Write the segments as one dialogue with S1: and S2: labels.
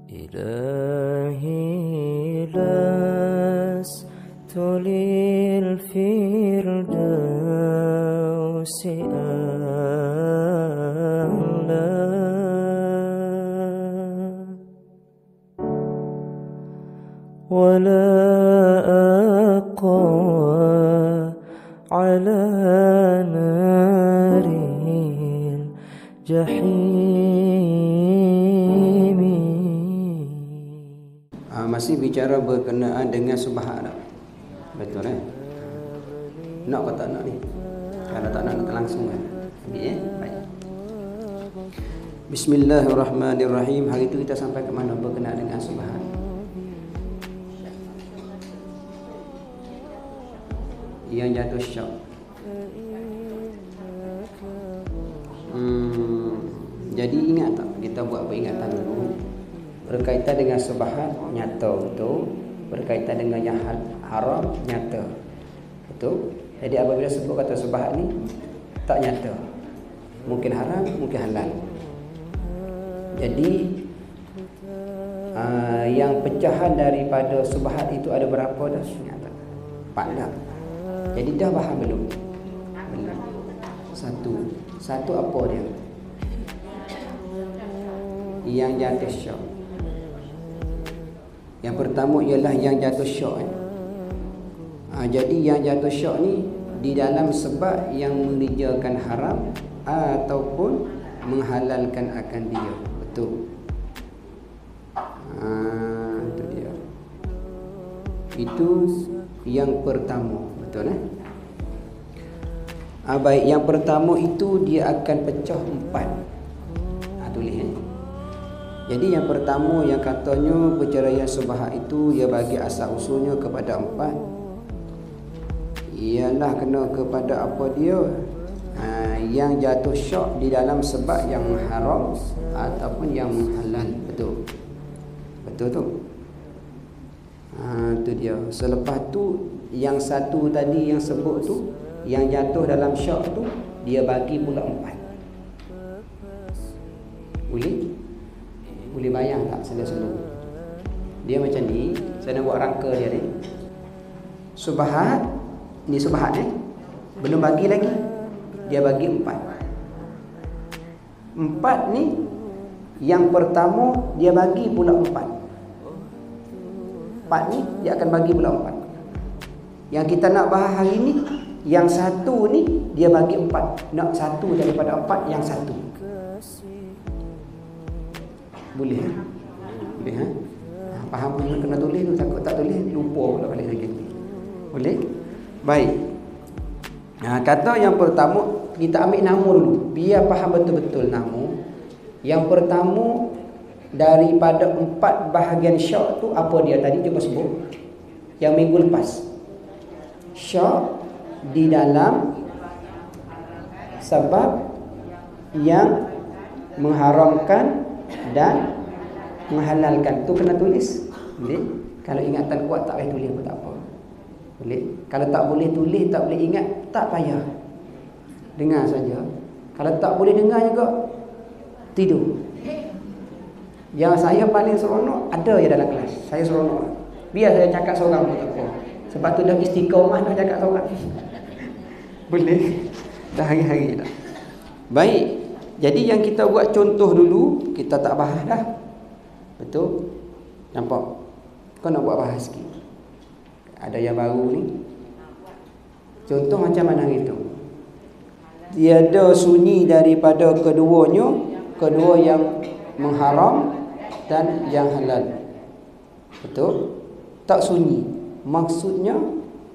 S1: إلهي لست للفردوس أهلا ولا أقوى على نار الجحيم.
S2: Masih bicara berkenaan dengan subhat. Betul Nak kau tak nak ni? Kalau tak nak langsung kan. Baik. Bismillahirrahmanirrahim. Hari itu kita sampai ke mana berkenaan dengan subhat? Yang jatuh syak. Jadi ingat tak? Kita buat peringatan dulu. Berkaitan dengan subhat nyata betul. Berkaitan dengan yang haram nyata betul. Jadi apabila sebut kata subhat ni tak nyata, mungkin haram, mungkin halal. Jadi yang pecahan daripada subhat itu ada berapa dah? Ingat tak? 4 dah. Jadi dah faham belum? Belum. Satu apa dia? Yang jatuh syak. Yang pertama ialah yang jatuh syak. Jadi yang jatuh syak ni di dalam sebab yang mengerjakan haram ataupun menghalalkan akan dia. Betul. Itu dia. Itu yang pertama. Betul baik, yang pertama itu dia akan pecah 4. Tulis Jadi yang pertama yang katanya perceraian subhat itu dia bagi asal usulnya kepada 4. Ialah kena kepada apa dia? Yang jatuh syak di dalam sebab yang haram ataupun yang halal. Betul. Betul tu. Itu dia. Selepas tu yang satu tadi yang sebut tu, yang jatuh dalam syak tu dia bagi pula 4. Boleh bayang tak selo-selo? Dia macam ni, saya nak buat rangka dia ni. Subhat, ni subhat belum bagi lagi. Dia bagi 4. 4 ni yang pertama dia bagi pula 4. 4 ni dia akan bagi pula 4. Yang kita nak bahas hari ni, yang satu ni dia bagi 4. Nak satu daripada 4 yang satu. Boleh faham pun kena tulis tu, takut tak tulis lupa pula balik lagi. Boleh? Baik. Kata yang pertama kita ambil nama dulu biar faham betul-betul nama. Yang pertama daripada 4 bahagian syak tu apa dia tadi cuba sebut yang minggu lepas. Syak di dalam sebab yang mengharamkan dan menghalalkan. Tu kena tulis. Boleh? Kalau ingatan kuat tak payah tulis pun tak apa. Boleh? Kalau tak boleh tulis, tak boleh ingat, tak payah. Dengar saja. Kalau tak boleh dengar juga, tidur. Yang saya paling seronok ada je dalam kelas. Saya seronok. Biar saya cakap seorang pun tak apa. Sebab tu dah istiqamah dah cakap seorang. Boleh? Dah hari-hari dah. Baik. Jadi yang kita buat contoh dulu, kita tak bahas dah. Betul? Nampak? Kau nak buat bahas sikit. Ada yang baru ni. Contoh macam mana gitu? Tiada sunyi daripada keduanya, kedua yang mengharam dan yang halal. Betul? Tak sunyi. Maksudnya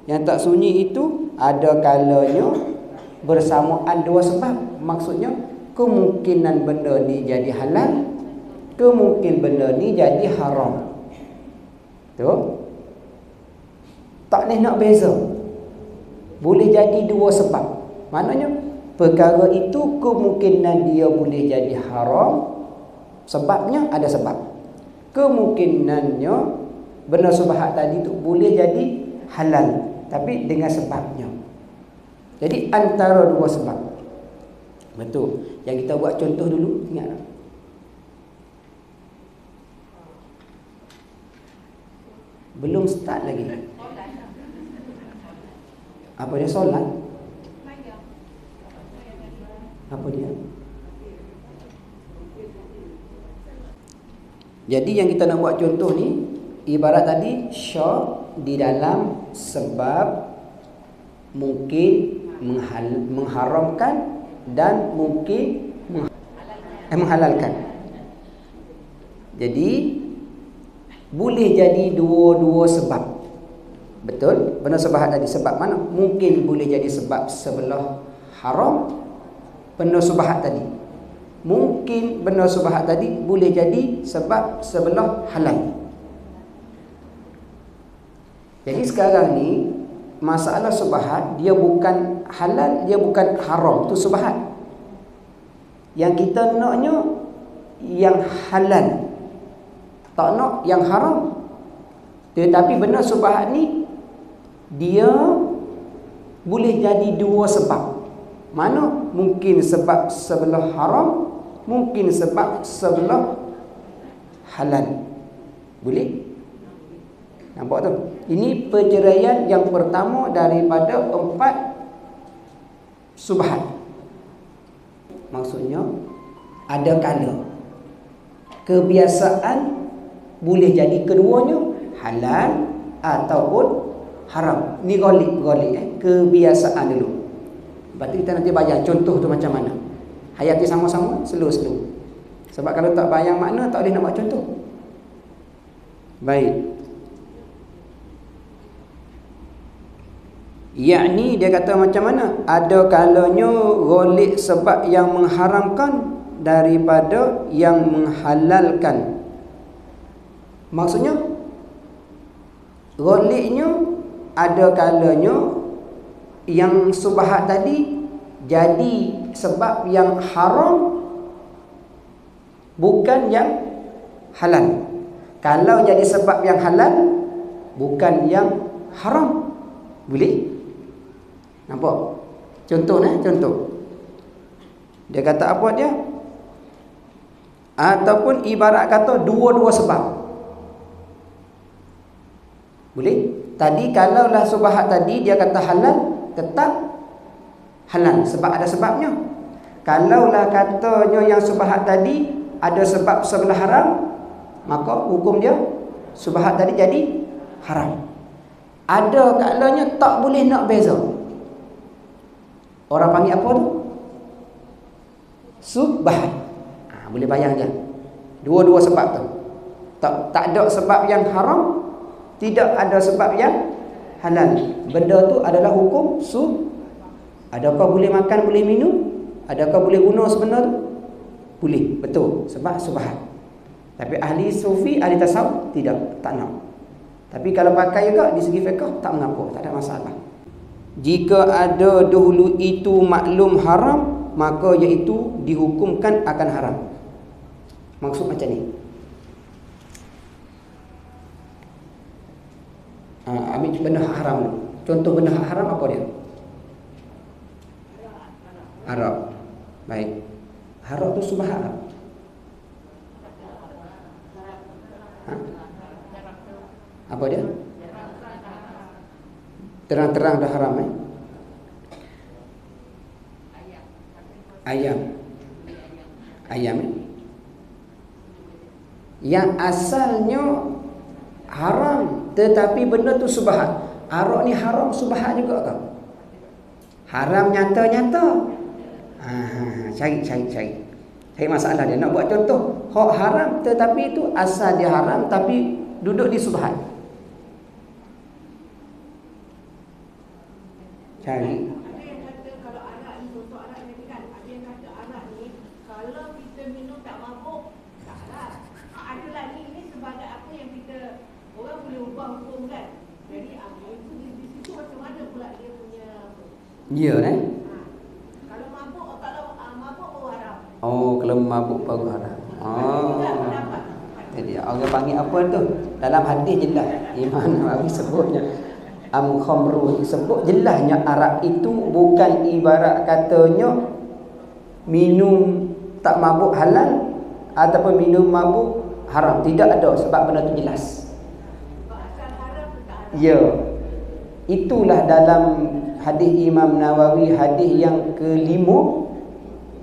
S2: yang tak sunyi itu ada kalanya bersamaan dua sebab. Maksudnya kemungkinan benda ni jadi halal, kemungkinan benda ni jadi haram. Betul? Tak boleh nak beza. Boleh jadi dua sebab. Maknanya perkara itu kemungkinan dia boleh jadi haram, sebabnya ada sebab. Kemungkinannya benda subhat tadi tu boleh jadi halal, tapi dengan sebabnya. Jadi antara dua sebab. Betul. Yang kita buat contoh dulu, ingat tak? Belum start lagi. Apa dia solat? Apa dia? Jadi yang kita nak buat contoh ni, ibarat tadi syak di dalam sebab mungkin mengharamkan dan mungkin menghalalkan. Jadi boleh jadi dua-dua sebab. Betul? Benar sebab tadi sebab mana? Mungkin boleh jadi sebab sebelah haram, benar subhat tadi. Mungkin benar subhat tadi boleh jadi sebab sebelah halal. Jadi sekarang ni masalah subhat, dia bukan halal, dia bukan haram, tu subhat. Yang kita naknya yang halal, tak nak yang haram. Tetapi benar subhat ni dia boleh jadi dua sebab. Mana? Mungkin sebab sebelah haram, mungkin sebab sebelah halal. Boleh? Nampak tu? Ini perceraian yang pertama daripada 4 subhat. Maksudnya ada kala kebiasaan boleh jadi keduanya halal ataupun haram. Ni ghalib kebiasaan dulu. Lepas tu kita nanti bayang contoh tu macam mana. Hayati sama-sama, slow-slow. Sebab kalau tak bayang makna, tak boleh nak buat contoh. Baik. Yakni dia kata macam mana? Ada kalanya ghalib sebab yang mengharamkan daripada yang menghalalkan. Maksudnya ghalibnya ada kalanya yang subhat tadi jadi sebab yang haram, bukan yang halal. Kalau jadi sebab yang halal, bukan yang haram. Boleh? Nampak? Contoh contoh. Dia kata apa dia? Ataupun ibarat kata dua-dua sebab. Boleh? Tadi kalaulah subhat tadi dia kata halal, tetap halal sebab ada sebabnya. Kalaulah katanya yang subhat tadi ada sebab sebelah haram, maka hukum dia subhat tadi jadi haram. Ada kalanya tak boleh nak beza. Orang panggil apa tu? Subhat. Boleh bayang je. Dua-dua sebab tu. Tak ada sebab yang haram, tidak ada sebab yang halal. Benda tu adalah hukum Adakah boleh makan, boleh minum? Adakah boleh guna sebenar tu? Boleh, betul. Sebab subhat. Tapi ahli sufi, ahli tasawuf tidak, tak nak. Tapi kalau pakai juga di segi fiqh tak mengapa, tak ada masalah. Jika ada dahulu itu maklum haram, maka iaitu dihukumkan akan haram. Maksud macam ni. Ambil benda haram dulu. Contoh benda haram apa dia? Arak. Baik. Arak tu subhat. Apa dia? Terang-terang dah haram Ayam yang asalnya haram tetapi benda tu subhat. Arak ni haram subhat juga ke? Haram nyata-nyata. Cari masalah dia. Nak buat contoh hak haram tetapi itu asal dia haram tapi duduk di subhat. Cari.
S3: Ada yang kata kalau arak ni, contoh arak ni kan, ada yang kata arak ni kalau kita minum tak mabuk, tak halal. Adalah ni sebagai apa yang kita, orang boleh ubah hukum kan. Jadi itu di situ macam mana pula dia punya.
S2: Ya
S3: Kalau mabuk, kalau mabuk baru haram.
S2: kalau mabuk baru haram. Jadi orang panggil apa tu? Dalam hadis jelas. Imam Nawawi sebutnya khamru, sebut jelasnya arak itu bukan ibarat katanya minum tak mabuk halal ataupun minum mabuk haram. Tidak ada sebab benda tu jelas.
S3: Asal haram
S2: Ya. Itulah dalam hadis Imam Nawawi, hadis yang kelima,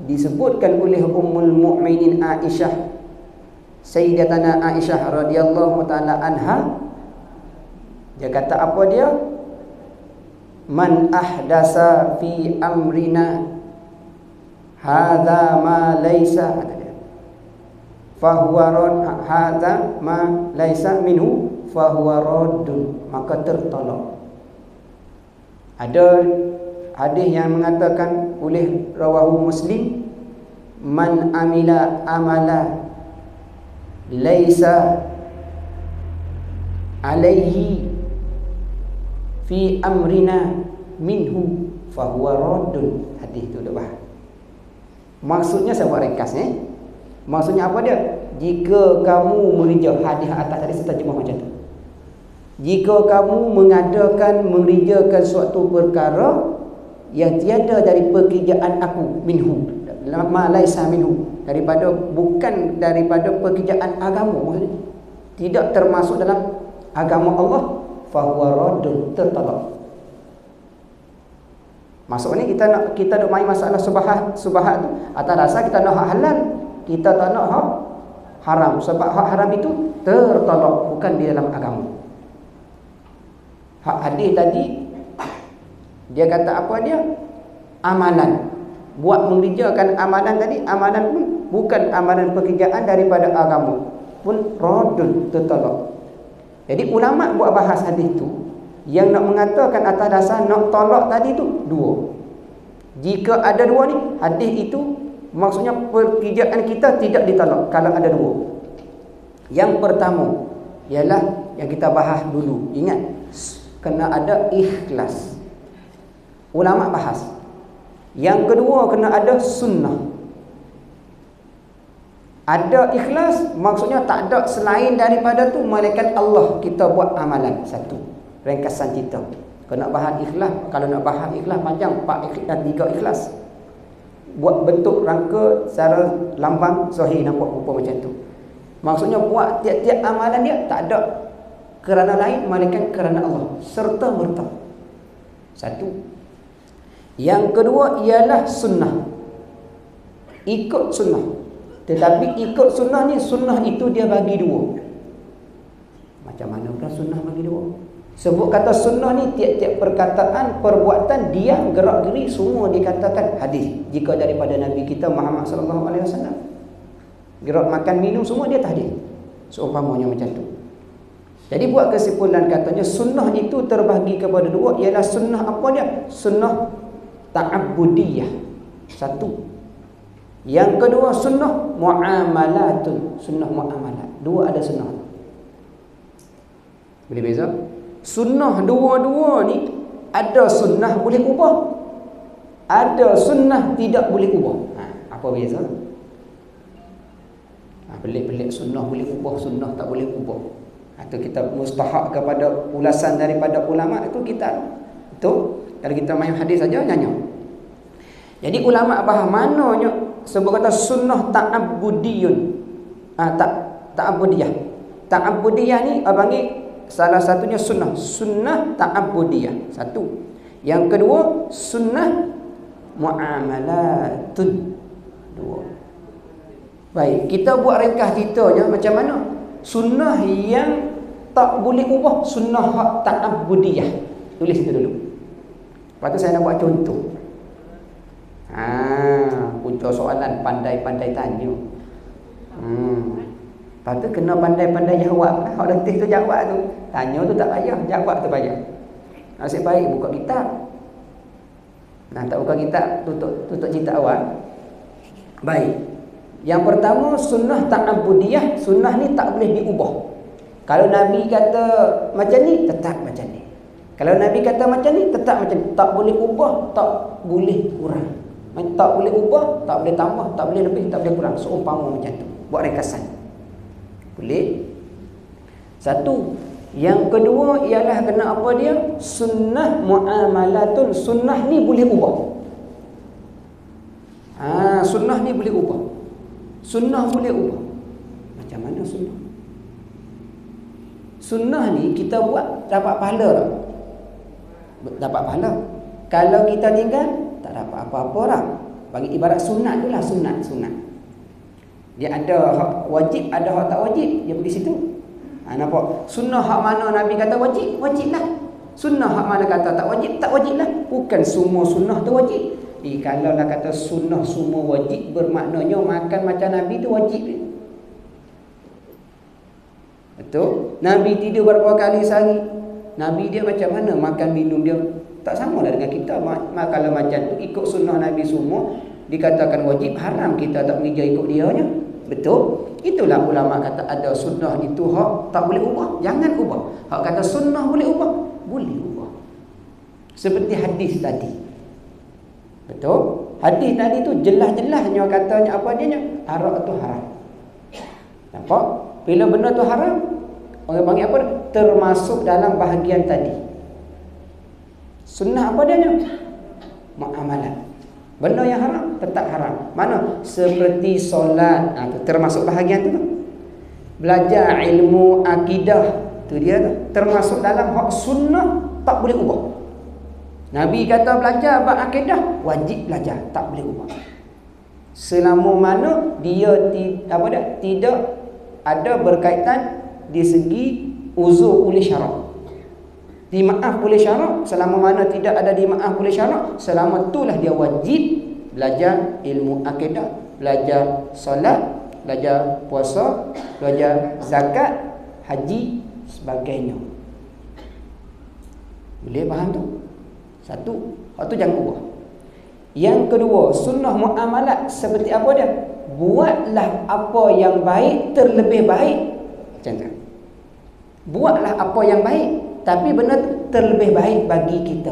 S2: disebutkan oleh Ummul Mukminin Aisyah, Sayyidatana Aisyah radhiyallahu taala anha. Dia kata apa dia? Man ahdasa fi amrina hadza ma laisa, fahuwa rad, hadza ma laisa minhu fahuwa raddun, maka tertolak. Ada hadis yang mengatakan oleh rawahu Muslim, man amila amala laisa alaihi fi amrina minhu fahuwa raddun. Hadis itu dah bahas. Maksudnya saya buat ringkas Maksudnya apa dia? Jika kamu mengerja hadis atas tadi, saya terjemah macam tu. Jika kamu mengerjakan suatu perkara yang tiada dari pekerjaan aku, minhu, ma laisa minhu, bukan daripada pekerjaan agama, maksudnya tidak termasuk dalam agama Allah, fahuwa raddun, tertolak. Maksudnya kita nak main masalah subahat tu atas dasar kita nak hak halal, kita tak nak hak haram, sebab hak haram itu tertolak, bukan di dalam agama. Hak hadis tadi dia kata apa dia? Amalan. Buat mengerjakan amalan tadi, amalan pun bukan amalan pekerjaan daripada agama, pun raddun, tertolak. Jadi ulama buat bahas hadis tu, yang nak mengatakan atas dasar nak tolak tadi tu dua. Jika ada dua ni, hadis itu maksudnya pekerjaan kita tidak ditolak kalau ada dua. Yang pertama ialah yang kita bahas dulu. Ingat, kena ada ikhlas. Ulama bahas. Yang kedua kena ada sunnah. Ada ikhlas maksudnya tak ada selain daripada tu malaikat Allah kita buat amalan. Satu ringkasan kita. Kalau nak bahas ikhlas, kalau nak bahas ikhlas panjang, 4 ikhlas, 3 ikhlas. Buat bentuk rangka secara lambang sahih, nampak rupa macam tu. Maksudnya buat tiap-tiap amalan dia tak ada kerana lain melainkan kerana Allah, serta merta. Satu. Yang kedua ialah sunnah. Ikut sunnah. Tetapi ikut sunnah ni, sunnah itu dia bagi dua. Macam mana pula sunnah bagi dua? Sebut kata sunnah ni tiap-tiap perkataan, perbuatan, diam, gerak-geri semua dikatakan hadis. Jika daripada Nabi kita Muhammad sallallahu alaihi wasallam. Gerak makan minum semua dia hadis. Seumpamanya macam tu. Jadi buat kesimpulan katanya sunnah itu terbahagi kepada dua, ialah sunnah apa dia? Sunnah ta'abbudiyah. Satu. Yang kedua sunnah muamalatun, sunnah muamalat. Dua ada sunnah. Boleh beza? Sunnah dua-dua ni ada sunnah boleh ubah, ada sunnah tidak boleh ubah. Apa beza? Pelik-pelik, sunnah boleh ubah, sunnah tak boleh ubah. Atau kita mustahak kepada ulasan daripada ulama itu kita itu kalau kita main hadis saja nyanyi. Jadi ulama bahas mananya sebut kata sunnah ta'abbudiyun. Ta'abbudiyah. Ta'abbudiyah ni panggil salah satunya sunnah. Sunnah ta'abbudiyah. Satu. Yang kedua sunnah muamalatun. Dua. Baik, kita buat ringkas ceritanya macam mana sunnah yang tak boleh ubah, sunnah hak ta'abbudiyah. Tulis itu dulu. Lepas tu saya nak buat contoh. Punca soalan pandai-pandai tanya. Lepas tu kena pandai-pandai jawab. Hak letih tu jawab tu. Tanya tu tak payah, jawab tu payah. Nasib baik buka kitab. Nah, tak buka kitab, tutup cerita awal. Baik. Yang pertama sunnah ta'abbudiyah, sunnah ni tak boleh diubah. Kalau Nabi kata macam ni, tetap macam ni. Kalau Nabi kata macam ni, tetap macam ni. Tak boleh ubah, tak boleh kurang. Tak boleh ubah, tak boleh tambah, tak boleh lebih, tak boleh kurang. Seumpama macam tu. Buat ringkasan. Boleh? Satu. Yang kedua ialah kena apa dia? Sunnah muamalatun. Sunnah ni boleh ubah. Sunnah ni boleh ubah. Sunnah boleh ubah. Macam mana sunnah? Sunnah ni kita buat dapat pahala tak? Dapat pahala. Kalau kita tinggal tak dapat apa-apa dah. Bagi ibarat sunat tu lah, sunat. Dia ada hak wajib, ada hak tak wajib. Dia pergi situ. Nampak? Sunnah hak mana Nabi kata wajib, wajiblah. Sunnah hak mana kata tak wajiblah. Bukan semua sunnah tu wajib. Kalau lah kata sunnah semua wajib, bermaknanya makan macam Nabi tu wajib. Betul? Nabi tidur berapa kali sehari? Nabi dia macam mana makan minum dia? Tak sama lah dengan kita. Kalau macam tu ikut sunnah Nabi semua dikatakan wajib, haram kita tak mengejar ikut dia nya. Betul? Itulah ulama kata ada sunnah itu hak tak boleh ubah. Jangan ubah. Hak kata sunnah boleh ubah, boleh ubah. Seperti hadis tadi. Betul? Hadis tadi tu jelas-jelasnya katanya apa dia? Arak tu haram. Nampak? Bila benda tu haram, orang panggil apa? Termasuk dalam bahagian tadi. Sunnah apa dia? Muamalah. Benda yang haram tetap haram. Mana? Seperti solat. Termasuk bahagian tu. Belajar ilmu akidah. Tu dia tu. Termasuk dalam hak sunnah tak boleh ubah. Nabi kata belajar bab akidah, wajib belajar, tak boleh ubah. Selama mana dia tidak ada berkaitan di segi uzur oleh syarak. Dimaaf oleh syarak, selama mana tidak ada dimaaf oleh syarak, selama itulah dia wajib belajar ilmu akidah, belajar solat, belajar puasa, belajar zakat, haji, sebagainya. Boleh faham tu? Satu, hak tu jangan ubah. Yang kedua, sunnah muamalat seperti apa dia? Buatlah apa yang baik terlebih baik. Macam tu. Buatlah apa yang baik, tapi benar terlebih baik bagi kita.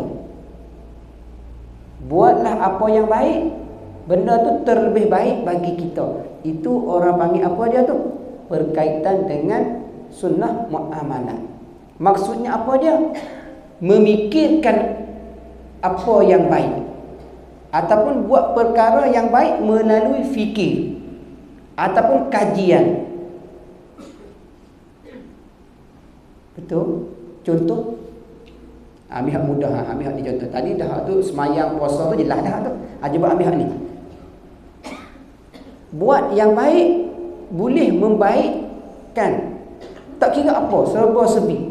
S2: Buatlah apa yang baik, benda tu terlebih baik bagi kita. Itu orang panggil apa dia tu? Berkaitan dengan sunnah muamalat. Maksudnya apa dia? Memikirkan apa yang baik, ataupun buat perkara yang baik melalui fikir ataupun kajian. Betul? Contoh ambil hak mudah, ambil hak ni contoh. Tadi dah tu semayang puasa tu jelas dah tu. Cuba ambil hak ni. Buat yang baik boleh membaikkan. Tak kira apa, serba serbi.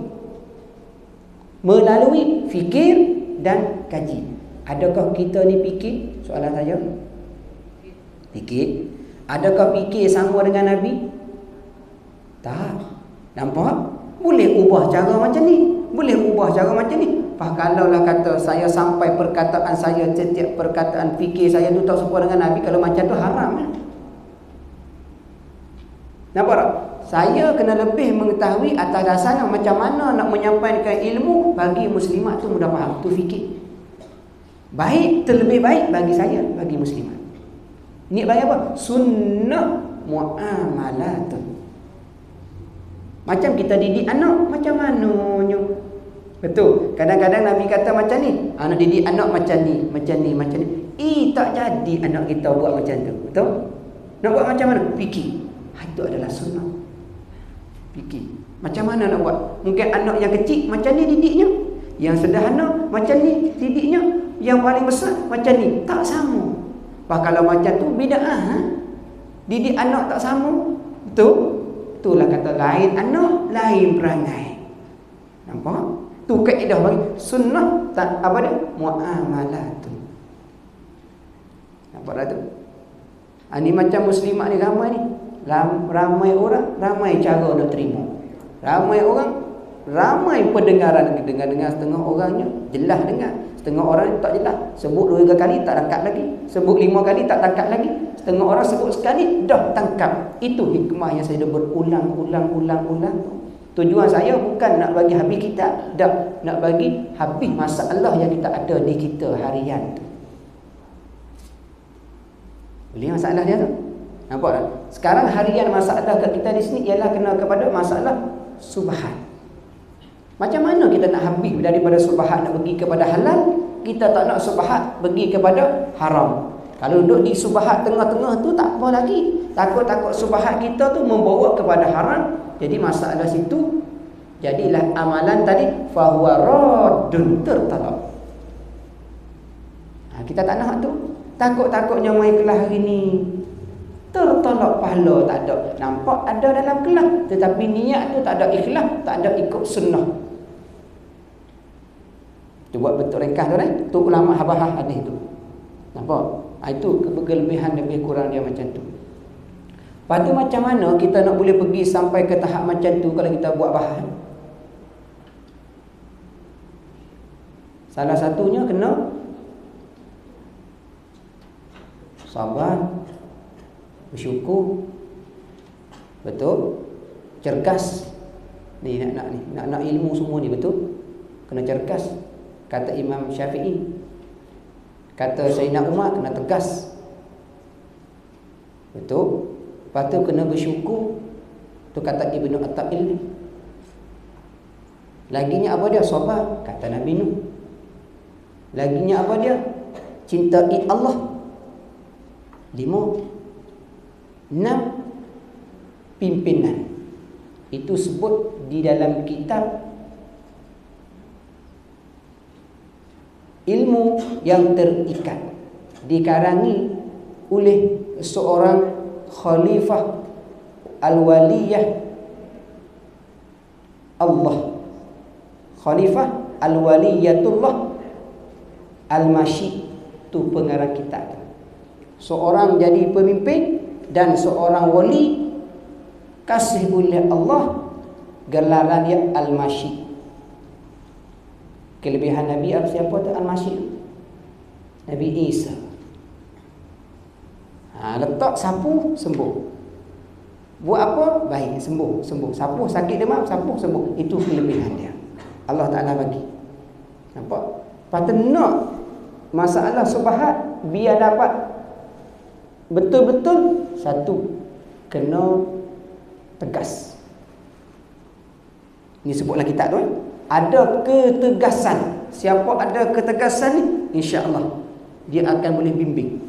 S2: Melalui fikir dan kaji. Adakah kita ni fikir? Soalan saya. Fikir. Adakah fikir sama dengan Nabi? Tak. Nampak? Boleh ubah cara macam ni. Boleh ubah cara macam ni. Kalaulah kata saya sampai perkataan saya, setiap perkataan fikir saya tu tak serupa dengan Nabi, kalau macam tu haram kan? Nampak tak? Saya kena lebih mengetahui atas dasarnya macam mana nak menyampaikan ilmu bagi muslimat tu mudah faham. Tu fikir. Baik, terlebih baik bagi saya, bagi muslimat. Ni bagi apa? Sunnah muamalat. Macam kita didik anak, macam mananya. Betul. Kadang-kadang Nabi kata macam ni, anak didik anak macam ni, macam ni, macam ni. Tak jadi anak kita buat macam tu. Betul? Nak buat macam mana? Fikir. Itu adalah sunnah. Fikir. Macam mana nak buat? Mungkin anak yang kecil macam ni didiknya, yang sederhana macam ni didiknya, yang paling besar macam ni. Tak sama. Kalau macam tu bid'ah. Didik anak tak sama. Betul? Itulah kata lain anak, lain perangai. Nampak? Tu kaedah bagi sunnah tak apa dia? Muamalah tu. Nampak dah tu? Ni macam muslimat ni ramai ni. Ramai orang, ramai cara nak terima. Ramai orang, ramai pendengaran. Dengar-dengar setengah orangnya jelas dengar, setengah orang tak jelas. Sebut 2 kali tak tangkap lagi, sebut 5 kali tak tangkap lagi, setengah orang sebut sekali dah tangkap. Itu hikmah yang saya dah berulang-ulang. Tujuan saya bukan nak bagi habis kita, dah nak bagi habis masalah yang kita ada di kita harian tu. Boleh masalah dia tu? Nampak tak? Sekarang harian masalah kat kita di sini ialah kena kepada masalah subhat. Macam mana kita nak habis daripada subhat nak pergi kepada halal? Kita tak nak subhat pergi kepada haram. Kalau duduk di subhat tengah-tengah tu tak apa lagi. Takut-takut subhat kita tu membawa kepada haram. Jadi masalah situ Jadilah amalan tadi fahuwa raddun, tertolak. Kita tak nak tu. Takut-takutnya mai kelas hari ni tertolak pahala, tak ada. Nampak ada dalam kelas, tetapi niat tu tak ada ikhlas, tak ada ikut sunnah. Tu buat betul ringkas tu tu ulama habah hadis tu. Nampak? Itu kelebihan lebih kurang dia macam tu. Lepas tu macam mana kita nak boleh pergi sampai ke tahap macam tu kalau kita buat bahan? Salah satunya kena sabar, bersyukur, betul, cergas. Ni nak ilmu semua ni betul, kena cergas. Kata Imam Syafi'i, kata Sayyidina Umar, kena tegas, betul. Lepas tu kena bersyukur. Tu kata Ibnu At-Ta'il. Laginya apa dia? Sabar, kata Nabi Nuh. Laginya apa dia? Cintai Allah. 5. 6. Pimpinan. Itu sebut di dalam kitab Ilmu yang Terikat, dikarangi oleh seorang Khalifah Al-Waliyah Allah, Khalifah Al-Waliyatullah Al-Mashi. Tu pengarang kitab. Seorang jadi pemimpin dan seorang wali kasih oleh Allah, gelaran dia Al-Mashi. Kelebihan Nabi apa siapa tu Al-Mashi? Nabi Isa. Letak sapu sembuh. Buat apa? Baik, sembuh. Sapu sakit demam, sapu sembuh. Itu kelebihan dia. Allah Ta'ala bagi. Nampak? Patut nak masalah subhat biar dapat betul-betul, satu, kena tegas. Ini sebutlah kitab tu. Ada ketegasan. Siapa ada ketegasan ni, insya-Allah dia akan boleh bimbing.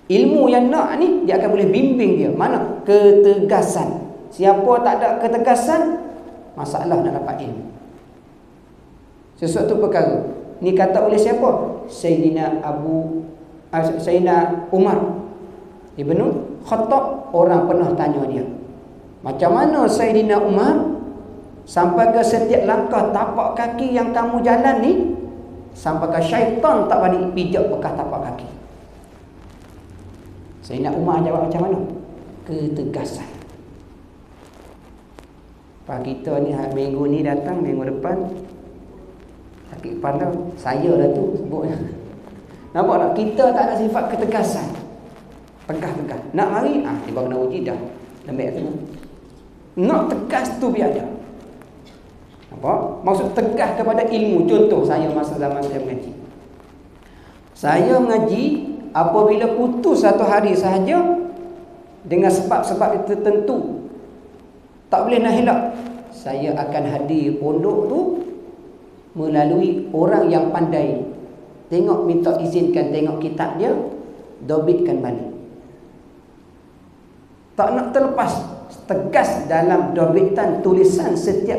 S2: Ilmu yang nak ni dia akan boleh bimbing dia. Mana? Ketegasan. Siapa tak ada ketegasan, masalah nak dapat ilmu. Sesuatu perkara. Ni kata oleh siapa? Sayyidina Umar Ibnu Khattab. Orang pernah tanya dia, macam mana Sayyidina Umar sampai ke setiap langkah tapak kaki yang kamu jalan ni, sampai ke syaitan tak balik pijak bekas tapak kaki? Sayyidina Umar jawab macam mana? Ketegasan. Pak kita ni minggu ni datang, minggu depan sakit kepala. Saya dah tu sebutnya. Nampak tak? Kita tak ada sifat ketegasan. Tegah-tegah. Nak mari, tiba kena uji dah. Lembek tu. Nak tegas tu biar ada. Nampak? Maksud tegas kepada ilmu. Contoh saya masa zaman saya mengaji. Saya mengaji apabila putus satu hari sahaja dengan sebab-sebab tertentu tak boleh nak elak, saya akan hadir pondok tu melalui orang yang pandai. Tengok, minta izinkan tengok kitab dia, dobitkan balik. Tak nak terlepas, tegas dalam dobitan tulisan setiap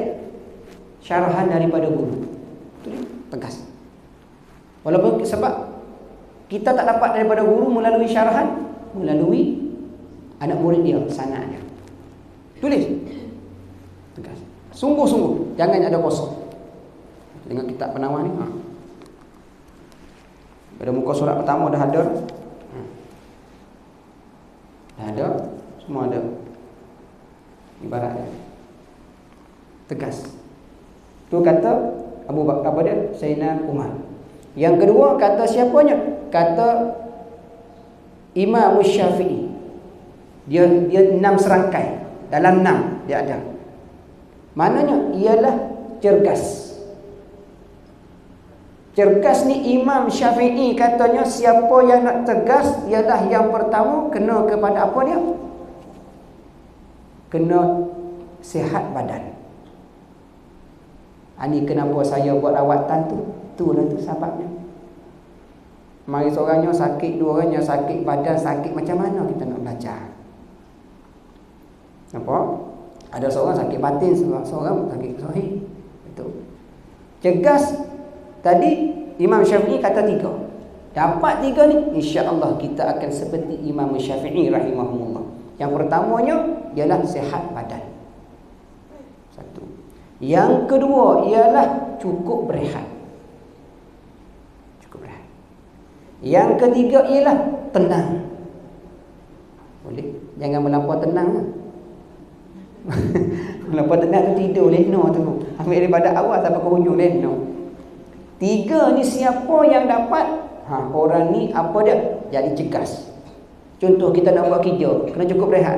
S2: syarahan daripada guru. Tegas. Walaupun sebab kita tak dapat daripada guru melalui syarahan, melalui anak murid dia, sanak dia. Tulis. Tegas. Sungguh-sungguh, jangan ada kosong. Dengan kitab penawar ni, pada muka surat pertama dah ada. Dah ada, semua ada. Ibaratnya tegas. Tu kata Abu Bakar, apa dia? Sayyidina Umar. Yang kedua kata siapanya? Kata Imam Syafi'i. Dia 6 serangkai. Dalam 6 dia ada. Maknanya ialah cergas. Cergas ni Imam Syafi'i katanya siapa yang nak tegas ialah yang pertama kena kepada apa dia? Kena sihat badan. Ini kenapa saya buat rawatan tu. Itulah tu sebabnya. Mari seorangnya sakit, dua orangnya sakit badan, sakit macam mana kita nak belajar? Nampak? Ada seorang sakit batin, seorang sakit zahir. Betul. Cegas. Tadi Imam Syafi'i kata 3. Dapat 3 ni, insya-Allah kita akan seperti Imam Syafi'i rahimahullah. Yang pertamanya ialah sihat badan. Satu. Yang kedua ialah cukup berehat. Cukup berehat. Yang ketiga ialah tenang. Boleh? Jangan melampau tenang. Melampau tenang tu tidur leno tu. Ambil daripada awal sampai ke hujung leno. 3 ni siapa yang dapat? Orang ni apa dia? Jadi cegas. Contoh kita nak buat kerja, kena cukup rehat.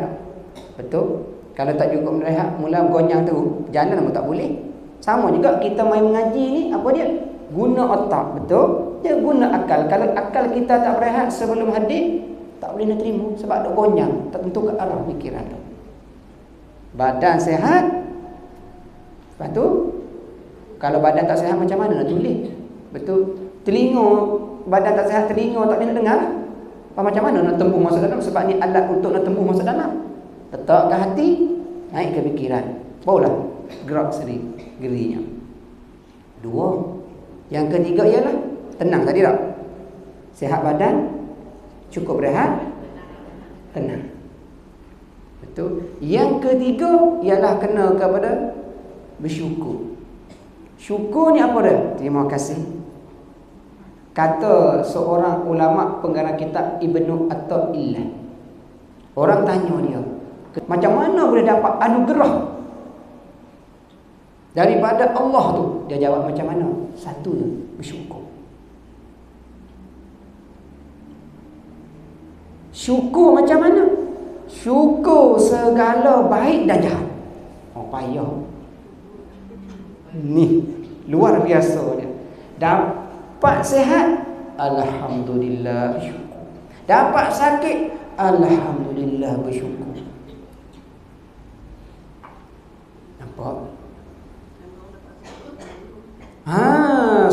S2: Betul? Kalau tak cukup rehat, mula gonyang tu, jalan pun tak boleh. Sama juga kita main mengaji ni, apa dia? Guna otak, betul? Dia guna akal. Kalau akal kita tak berehat sebelum hadir, tak boleh nak terima sebab ada gonyang, tak tentu ke arah fikiran tu. Badan sihat. Lepas tu, kalau badan tak sihat macam mana nak tulis? Betul? Telinga, badan tak sihat, telinga tak boleh nak dengar. Macam mana nak tembus masuk dalam? Sebab ni alat untuk nak tembus masuk dalam. Letak ke hati, naik ke fikiran. Barulah gerak sendiri gerinya. 2. Yang ketiga ialah tenang tadi tak? Sihat badan, cukup rehat, tenang. Betul? Yang ketiga ialah kena kepada bersyukur. Syukur ni apa dia? Terima kasih. Kata seorang ulama pengarang kitab Ibnu Athaillah. Orang tanya dia, macam mana boleh dapat anugerah daripada Allah tu? Dia jawab macam mana? Satu je, bersyukur. Syukur macam mana? Syukur segala baik dan jahat. Payah. Ni luar biasa dia. Dapat sihat, alhamdulillah bersyukur. Dapat sakit, alhamdulillah bersyukur. Nampak?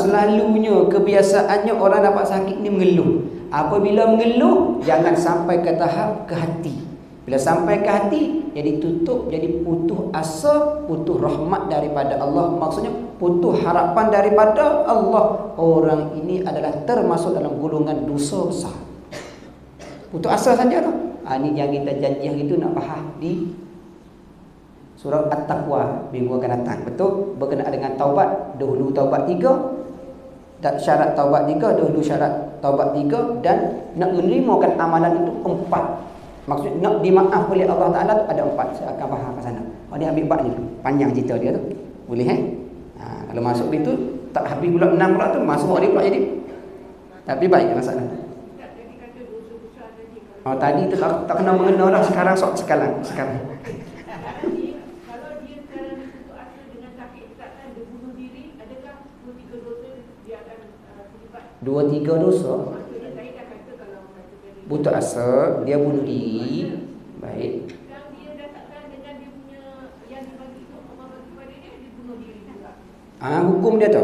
S2: Selalunya kebiasaannya orang dapat sakit ni mengeluh. Apabila mengeluh, jangan sampai ke tahap ke hati. Bila sampai ke hati, jadi tutup, jadi putus asa, putus rahmat daripada Allah. Maksudnya putus harapan daripada Allah. Orang ini adalah termasuk dalam golongan dosa besar. Putus asa saja tu. Ini yang kita janji yang itu nak bahas di surah At-Taqwa minggu akan datang. Betul? Berkenaan dengan taubat. Dahulu taubat 3. Dan syarat taubat 3. Dahulu syarat taubat 3. Dan nak menerimakan amalan itu 4. Maksud nak dimaaf oleh Allah Ta'ala tu ada 4. Saya akan faham kat sana. Dia ambil bab ni dulu. Panjang cerita dia tu. Boleh kalau masuk itu tak habis pula 6 pula tu, masuk dia pula jadi. Tapi baik masalah. Tadi tu tak kena mengena dah. Sekarang sekarang.
S3: Kalau dia sekarang putus asa dengan sakit kesihatan, dia bunuh diri, adakah 2-3 dosa dia akan terlibat?
S2: 2-3 dosa?
S3: Maksudnya saya dah kata kalau
S2: putus asa, dia bunuh diri. Baik.
S3: Sekarang dia dasarkan dengan dia punya yang dibagi itu, Allah bagi pada dia, dia bunuh diri juga.
S2: Hukum dia tu.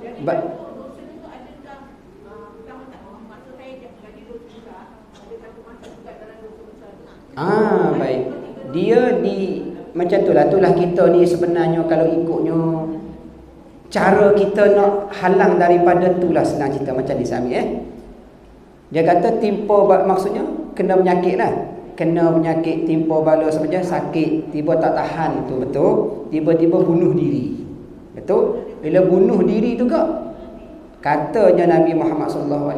S3: Jadi dosa itu adakah pertama tak maksud saya jadi dosa besar, adakah termasuk juga dalam dosa besar tu?
S2: Baik. Dia macam itulah kita ni sebenarnya kalau ikutnya cara kita nak halang daripada itulah senang cerita macam ni Sami Dia kata timpa maksudnya kena penyakit lah. Kena penyakit, timpa bala saja, sakit, tiba tak tahan tu, betul? Tiba-tiba bunuh diri. Betul? Bila bunuh diri tu ke, katanya Nabi Muhammad SAW,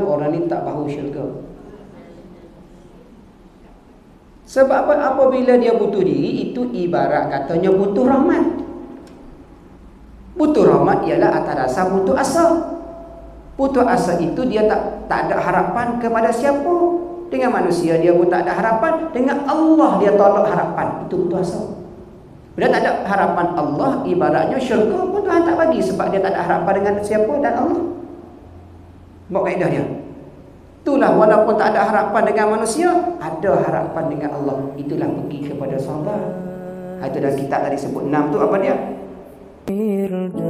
S2: orang ni tak bahu syurga. Sebab apa? Apabila dia butuh diri, itu ibarat katanya butuh rahmat. Butuh rahmat ialah atas dasar butuh asa. Putus asa itu dia tak ada harapan kepada siapa. Dengan manusia dia pun tak ada harapan. Dengan Allah dia tolak harapan. Itu putus asa. Bila tak ada harapan Allah, ibaratnya syurga pun Tuhan tak bagi. Sebab dia tak ada harapan dengan siapa dan Allah. Buat kaedah dia. Itulah walaupun tak ada harapan dengan manusia, ada harapan dengan Allah. Itulah pergi kepada sahabat. Itu dalam kitab tadi sebut 6 tu apa dia?
S1: Firdausi